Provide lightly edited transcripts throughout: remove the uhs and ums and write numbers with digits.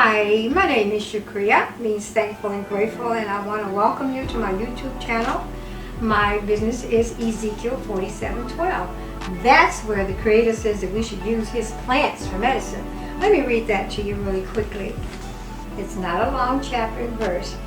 Hi, my name is Shukriya, means thankful and grateful, and I want to welcome you to my YouTube channel. My business is Ezekiel 47:12. That's where the Creator says that we should use His plants for medicine. Let me read that to you really quickly. It's not a long chapter and verse.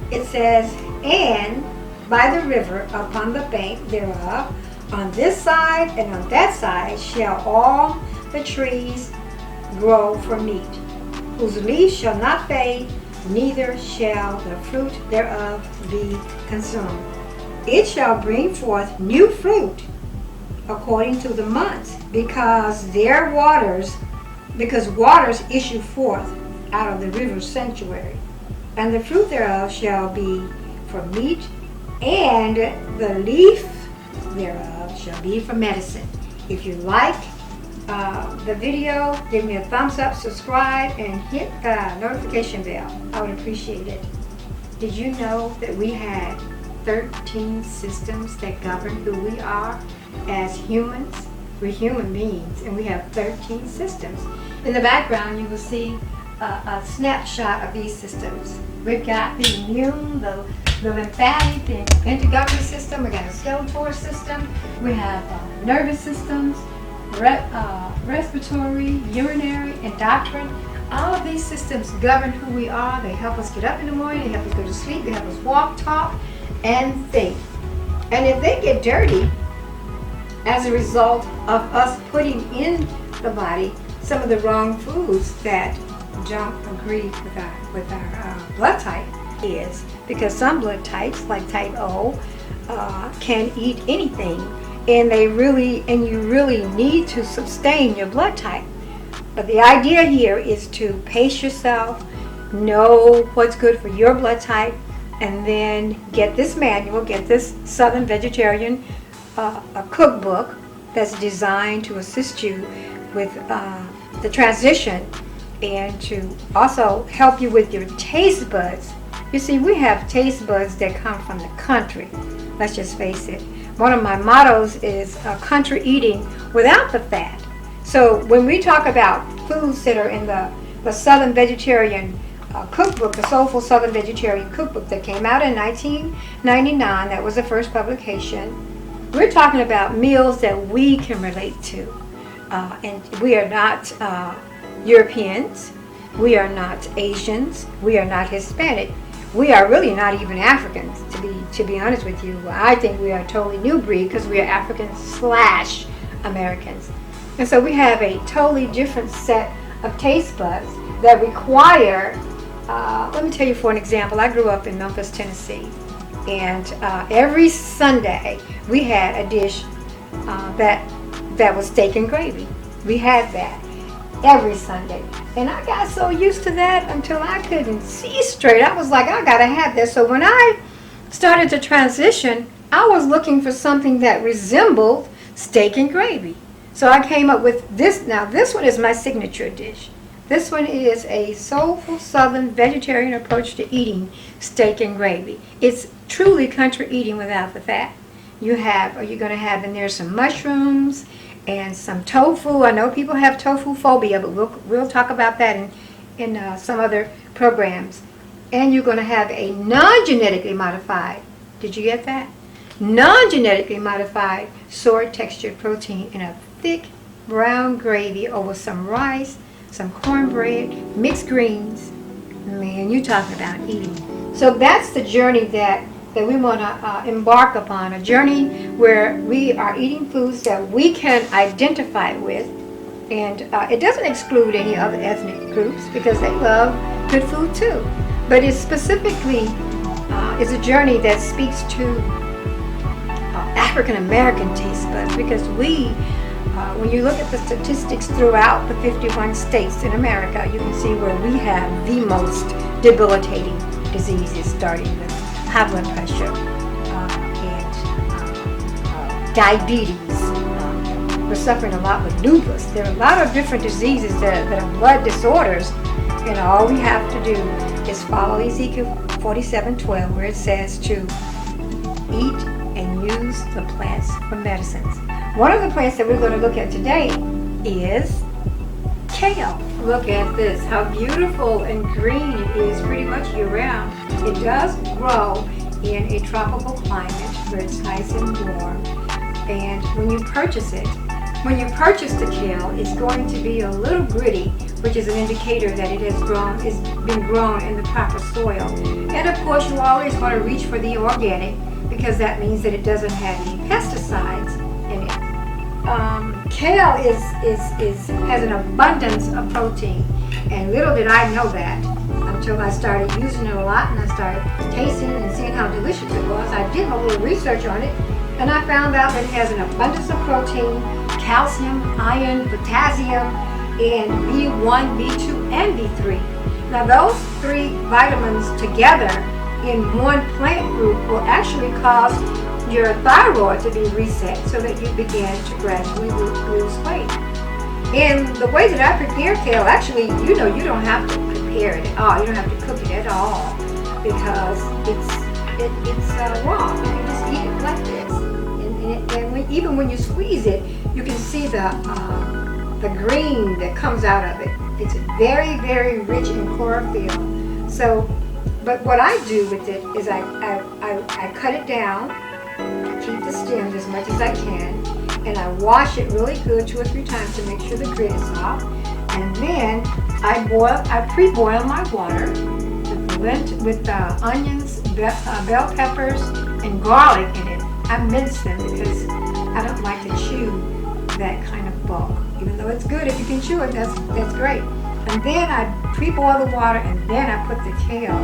It says, "And by the river upon the bank thereof, on this side and on that side shall all the trees grow for meat, whose leaves shall not fade, neither shall the fruit thereof be consumed. It shall bring forth new fruit according to the months, because waters issue forth out of the river's sanctuary. And the fruit thereof shall be for meat, and the leaf thereof shall be for medicine." If you like the video, give me a thumbs up, subscribe, and hit the notification bell. I would appreciate it. Did you know that we had 13 systems that govern who we are as humans? We're human beings, and we have 13 systems. In the background, you will see a snapshot of these systems. We've got the immune, the lymphatic, the intergovernmental system. We got a skeletal system. We have nervous systems, respiratory, urinary, endocrine. All of these systems govern who we are. They help us get up in the morning. They help us go to sleep. They help us walk, talk, and think. And if they get dirty as a result of us putting in the body some of the wrong foods that don't agree with our blood type, is because some blood types, like type O, can eat anything, and you really need to sustain your blood type. But the idea here is to pace yourself, know what's good for your blood type, and then get this manual, get this Southern Vegetarian a cookbook that's designed to assist you with the transition and to also help you with your taste buds. You see, we have taste buds that come from the country. Let's just face it. One of my mottos is country eating without the fat. So when we talk about foods that are in the Southern Vegetarian cookbook, the Soulful Southern Vegetarian Cookbook that came out in 1999, that was the first publication, we're talking about meals that we can relate to. And we are not Europeans, we are not Asians, we are not Hispanic. We are really not even Africans, to be honest with you. I think we are a totally new breed because we are Africans/Americans. And so we have a totally different set of taste buds that require, let me tell you for an example. I grew up in Memphis, Tennessee, and every Sunday we had a dish that was steak and gravy. We had that every Sunday. And I got so used to that until I couldn't see straight. I was like, I gotta have this. So when I started to transition, I was looking for something that resembled steak and gravy. So I came up with this. Now this one is my signature dish. This one is a soulful Southern vegetarian approach to eating steak and gravy. It's truly country eating without the fat. You're gonna have in there some mushrooms and some tofu. I know people have tofu phobia, but we'll talk about that in some other programs. And you're going to have a non-genetically modified, did you get that? Non-genetically modified soy textured protein in a thick brown gravy over some rice, some cornbread, mixed greens. Man, you're talking about eating. So that's the journey that we want to embark upon, a journey where we are eating foods that we can identify with, and it doesn't exclude any other ethnic groups because they love good food too, but it specifically is a journey that speaks to African American taste buds, because when you look at the statistics throughout the 51 states in America, you can see where we have the most debilitating diseases, starting with high blood pressure and diabetes. We're suffering a lot with lupus. There are a lot of different diseases that are blood disorders, and all we have to do is follow Ezekiel 47:12, where it says to eat and use the plants for medicines. One of the plants that we're going to look at today is kale. Look at this, how beautiful and green it is pretty much year round. It does grow in a tropical climate where it's nice and warm. And when you purchase it, when you purchase the kale, it's going to be a little gritty, which is an indicator that it has grown, it's been grown in the proper soil. And of course, you always want to reach for the organic because that means that it doesn't have any pesticides in it. Kale has an abundance of protein, and little did I know that until I started using it a lot and I started tasting it and seeing how delicious it was. I did a little research on it, and I found out that it has an abundance of protein, calcium, iron, potassium, and B1, B2, and B3. Now those 3 vitamins together in one plant group will actually cause your thyroid to be reset so that you begin to gradually lose weight. And the way that I prepare kale, actually, you don't have to prepare it at all. You don't have to cook it at all because it's raw. You can just eat it like this. And even when you squeeze it, you can see the green that comes out of it. It's very, very rich in chlorophyll. So, but what I do with it is I cut it down, keep the stems as much as I can, and I wash it really good 2 or 3 times to make sure the grit is off. And then I pre-boil my water with onions, bell peppers, and garlic in it. I mince them because I don't like to chew that kind of bulk. Even though it's good if you can chew it, that's great. And then I pre-boil the water, and then I put the kale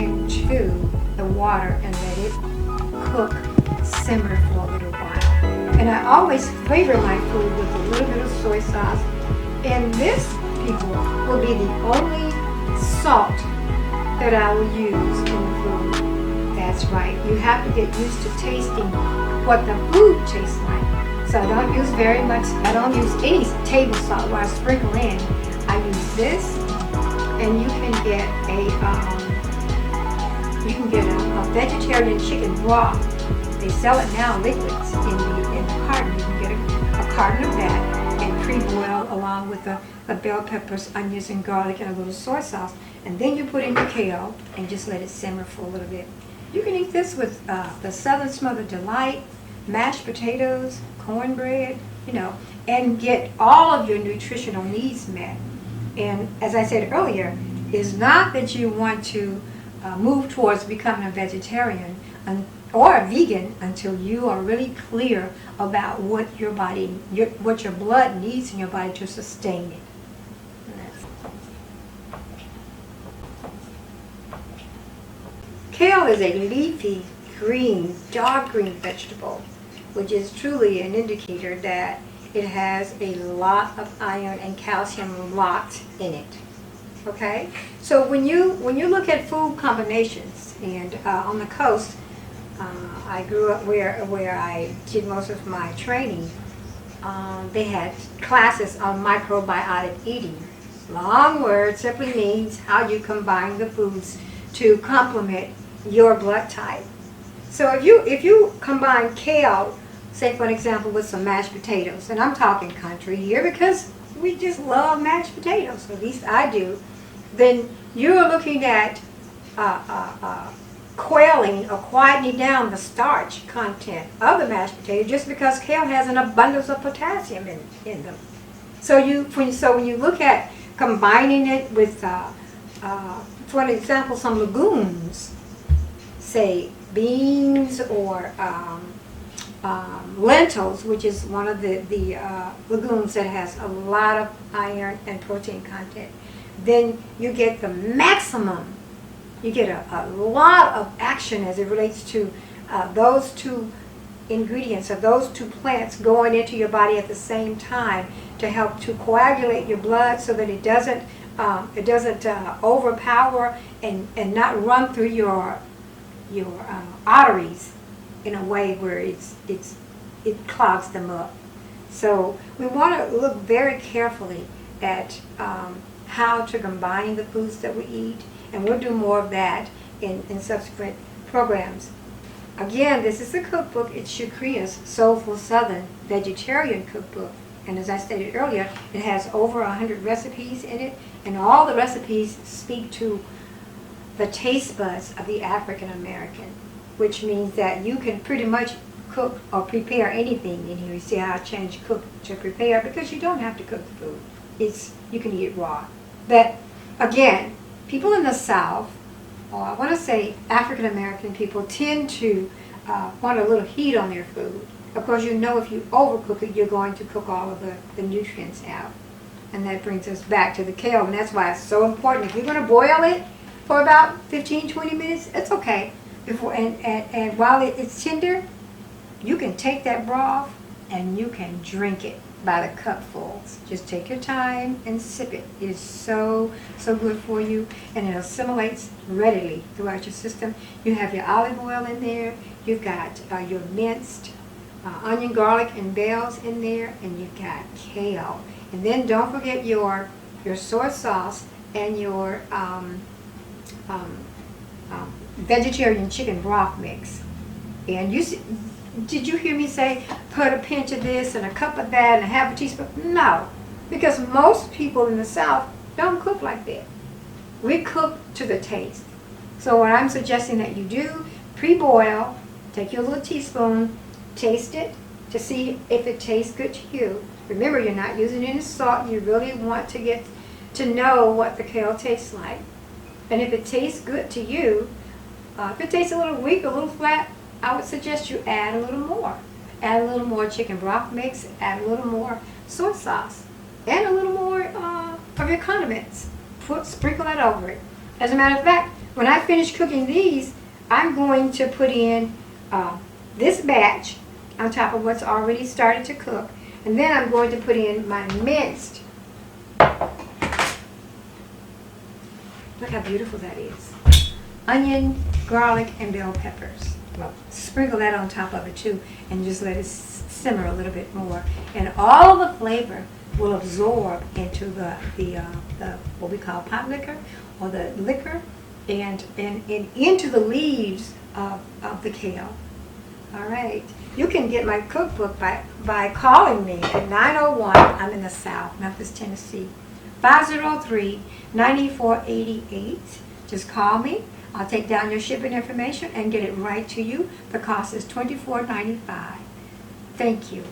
into the water and let it cook, simmer for a little while. And I always flavor my food with a little bit of soy sauce. And this, people, will be the only salt that I will use in the food. That's right. You have to get used to tasting what the food tastes like. So I don't use very much. I don't use any table salt where I sprinkle in. I use this, and you can get a vegetarian chicken broth. They sell it now liquids in the carton. You can get a carton of that and pre-boil along with the bell peppers, onions, and garlic and a little soy sauce. And then you put in your kale and just let it simmer for a little bit. You can eat this with the Southern Smothered Delight, mashed potatoes, cornbread, and get all of your nutritional needs met. And as I said earlier, it's not that you want to move towards becoming a vegetarian or a vegan until you are really clear about what your body, what your blood needs in your body to sustain it. Kale is a leafy, green, dark green vegetable, which is truly an indicator that it has a lot of iron and calcium locked in it. Okay, so when you look at food combinations, and on the coast, I grew up where I did most of my training. They had classes on microbiotic eating. Long word simply means how you combine the foods to complement your blood type. So if you combine kale, say for an example, with some mashed potatoes, and I'm talking country here because we just love mashed potatoes, at least I do, then you're looking at quelling or quietening down the starch content of the mashed potato just because kale has an abundance of potassium in them. So when you look at combining it with, for an example, some legumes, say beans or lentils, which is one of the legumes that has a lot of iron and protein content, then you get the maximum. You get a lot of action as it relates to those 2 ingredients or those 2 plants going into your body at the same time to help to coagulate your blood so that it doesn't overpower and not run through your arteries in a way where it clogs them up. So we want to look very carefully at how to combine the foods that we eat, and we'll do more of that in subsequent programs. Again, this is a cookbook. It's Shukriya's Soulful Southern Vegetarian Cookbook. And as I stated earlier, it has over 100 recipes in it, and all the recipes speak to the taste buds of the African American, which means that you can pretty much cook or prepare anything in here. You see how I changed cook to prepare, because you don't have to cook the food. You can eat it raw. But again, people in the South, or I want to say African American people, tend to want a little heat on their food. Of course, you know if you overcook it, you're going to cook all of the nutrients out. And that brings us back to the kale, and that's why it's so important. If you're going to boil it for about 15-20 minutes, it's okay. And while it's tender, you can take that broth and you can drink it by the cupfuls. Just take your time and sip it. It is so good for you, and it assimilates readily throughout your system. You have your olive oil in there. You've got your minced onion, garlic, and bells in there, and you've got kale. And then don't forget your soy sauce and your vegetarian chicken broth mix. And did you hear me say put a pinch of this and a cup of that and a half a teaspoon? No, because most people in the South don't cook like that. We cook to the taste. So what I'm suggesting that you do, pre-boil, take your little teaspoon, taste it to see if it tastes good to you. Remember, you're not using any salt. You really want to get to know what the kale tastes like. And if it tastes good to you, if it tastes a little weak, a little flat, I would suggest you add a little more. Add a little more chicken broth mix, add a little more soy sauce, and a little more of your condiments. Sprinkle that over it. As a matter of fact, when I finish cooking these, I'm going to put in this batch on top of what's already started to cook. And then I'm going to put in my minced. Look how beautiful that is. Onion, garlic, and bell peppers. Well, sprinkle that on top of it too, and just let it simmer a little bit more. And all the flavor will absorb into the what we call pot liquor, or the liquor, and into the leaves of the kale. All right. You can get my cookbook by calling me at 901, I'm in the South, Memphis, Tennessee, 503-9488. Just call me. I'll take down your shipping information and get it right to you. The cost is $24.95. Thank you.